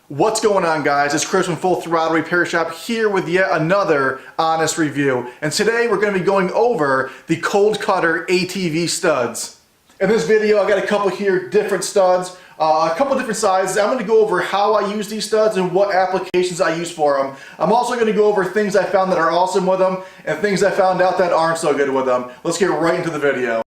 What's going on, guys? It's Chris from Full Throttle Repair Shop here with yet another honest review. And today we're going to be going over the Kold Kutter ATV studs. In this video I got a couple here different studs, a couple different sizes. I'm going to go over how I use these studs and what applications I use for them. I'm also going to go over things I found that are awesome with them and things I found out that aren't so good with them. Let's get right into the video.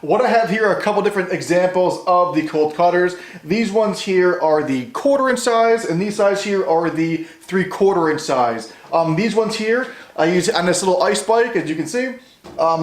What I have here are a couple different examples of the Kold Kutters. These ones here are the 1/4 inch size, and these size here are the 3/4 inch size. These ones here I use on this little ice bike, as you can see.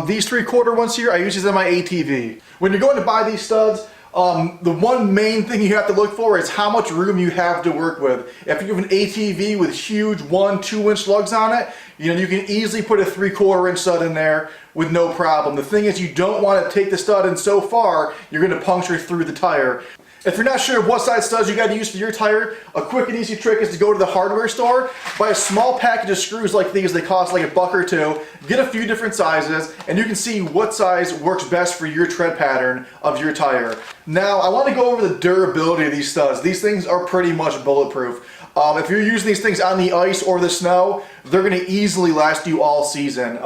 These 3/4 ones here I use these on my ATV. When you're going to buy these studs, the one main thing you have to look for is how much room you have to work with. If you have an ATV with huge 1-2 inch lugs on it, you can easily put a 3/4 inch stud in there with no problem. The thing is, you don't want to take the stud in so far you're going to puncture through the tire. If you're not sure what size studs you got to use for your tire, a quick and easy trick is to go to the hardware store, buy a small package of screws like these. They cost like $1 or $2. Get a few different sizes, and you can see what size works best for your tread pattern of your tire. Now, I want to go over the durability of these studs. These things are pretty much bulletproof. If you're using these things on the ice or the snow, they're going to easily last you all season.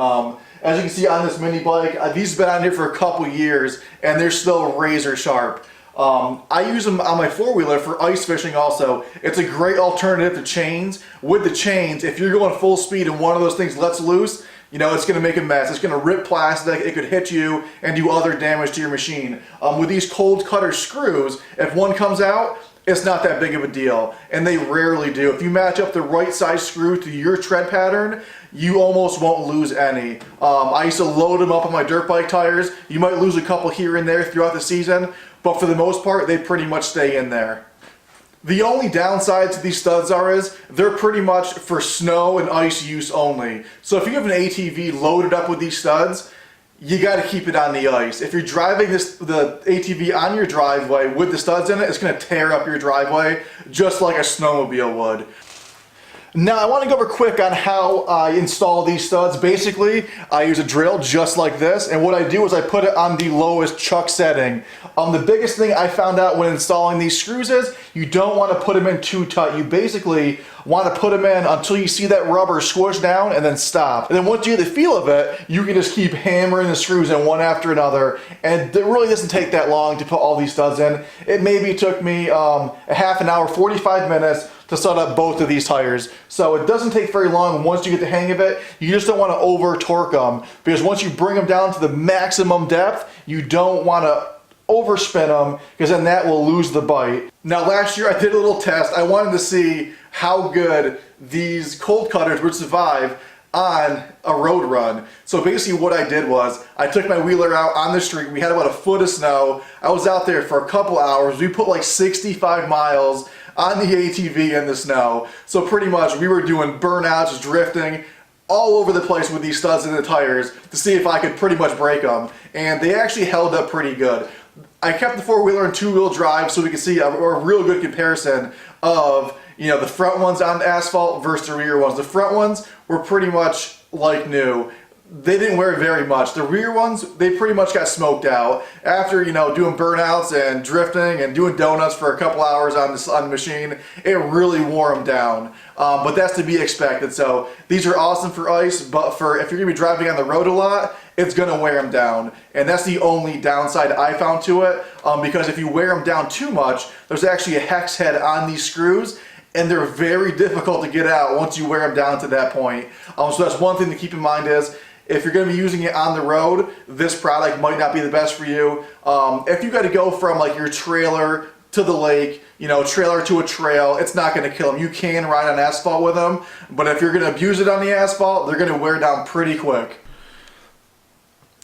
As you can see on this mini bike, these have been on here for a couple years, and they're still razor sharp. I use them on my 4-wheeler for ice fishing also. It's a great alternative to chains. With the chains, if you're going full speed and one of those things lets loose, it's going to make a mess. It's going to rip plastic, it could hit you and do other damage to your machine. With these Kold Kutter screws, if one comes out, it's not that big of a deal, and they rarely do. If you match up the right size screw to your tread pattern, you almost won't lose any. I used to load them up on my dirt bike tires. You might lose a couple here and there throughout the season, but for the most part, they pretty much stay in there. The only downside to these studs is they're pretty much for snow and ice use only. So if you have an ATV loaded up with these studs, you got to keep it on the ice. If you're driving the ATV on your driveway with the studs in it, it's going to tear up your driveway just like a snowmobile would. Now I want to go over quick on how I install these studs. Basically, I use a drill just like this, and what I do is I put it on the lowest chuck setting. The biggest thing I found out when installing these screws is you don't want to put them in too tight. You basically want to put them in until you see that rubber squish down and then stop. And then once you get the feel of it, you can just keep hammering the screws in one after another. And it really doesn't take that long to put all these studs in. It maybe took me a half an hour, 45 minutes to set up both of these tires. So it doesn't take very long once you get the hang of it. You just don't want to over torque them, because once you bring them down to the maximum depth, you don't want to overspin them, because then that will lose the bite. Now last year I did a little test. I wanted to see how good these Kold Kutters would survive on a road run. So basically what I did was I took my wheeler out on the street. We had about a foot of snow. I was out there for a couple hours. We put like 65 miles on the ATV in the snow. So pretty much we were doing burnouts, drifting all over the place with these studs in the tires to see if I could pretty much break them. And they actually held up pretty good. I kept the 4-wheeler in 2-wheel drive so we could see a real good comparison of the front ones on the asphalt versus the rear ones. The front ones were pretty much like new. They didn't wear very much. The rear ones, they pretty much got smoked out. After, doing burnouts and drifting and doing donuts for a couple hours on the machine, it really wore them down. But that's to be expected. So these are awesome for ice, but for if you're going to be driving on the road a lot, it's going to wear them down. And that's the only downside I found to it, because if you wear them down too much, there's actually a hex head on these screws, and they're very difficult to get out once you wear them down to that point. So that's one thing to keep in mind is, if you're going to be using it on the road, this product might not be the best for you. If you got to go from like your trailer to the lake, trailer to a trail, it's not going to kill them. You can ride on asphalt with them, but if you're going to abuse it on the asphalt, they're going to wear down pretty quick.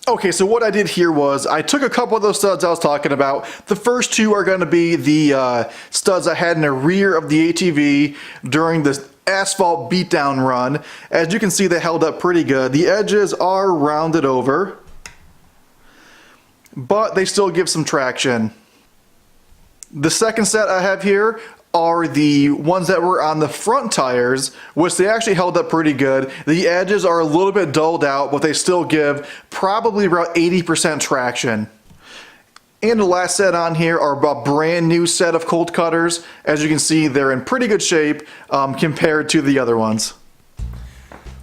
Okay, so what I did here was I took a couple of those studs I was talking about. The first two are going to be the studs I had in the rear of the ATV during the asphalt beatdown run. As you can see, they held up pretty good. The edges are rounded over, but they still give some traction. The second set I have here are the ones that were on the front tires, which they actually held up pretty good. The edges are a little bit dulled out, but they still give probably about 80% traction. And the last set on here are a brand new set of Kold Kutters. As you can see, they're in pretty good shape compared to the other ones.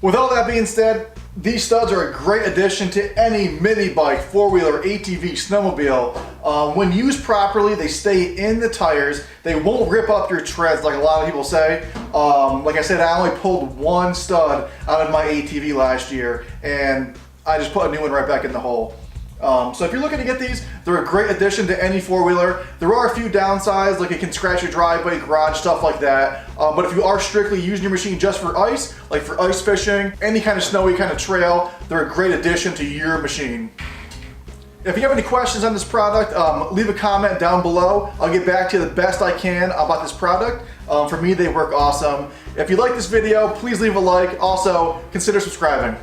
With all that being said, these studs are a great addition to any mini bike, four-wheeler, ATV, snowmobile. When used properly, they stay in the tires. They won't rip up your treads like a lot of people say. Like I said, I only pulled one stud out of my ATV last year, and I just put a new one right back in the hole. So if you're looking to get these, they're a great addition to any four-wheeler. There are a few downsides, like it can scratch your driveway, garage, stuff like that. But if you are strictly using your machine just for ice, like for ice fishing, any kind of snowy kind of trail, they're a great addition to your machine. If you have any questions on this product, leave a comment down below. I'll get back to you the best I can about this product. For me, they work awesome. If you like this video, please leave a like. Also, consider subscribing.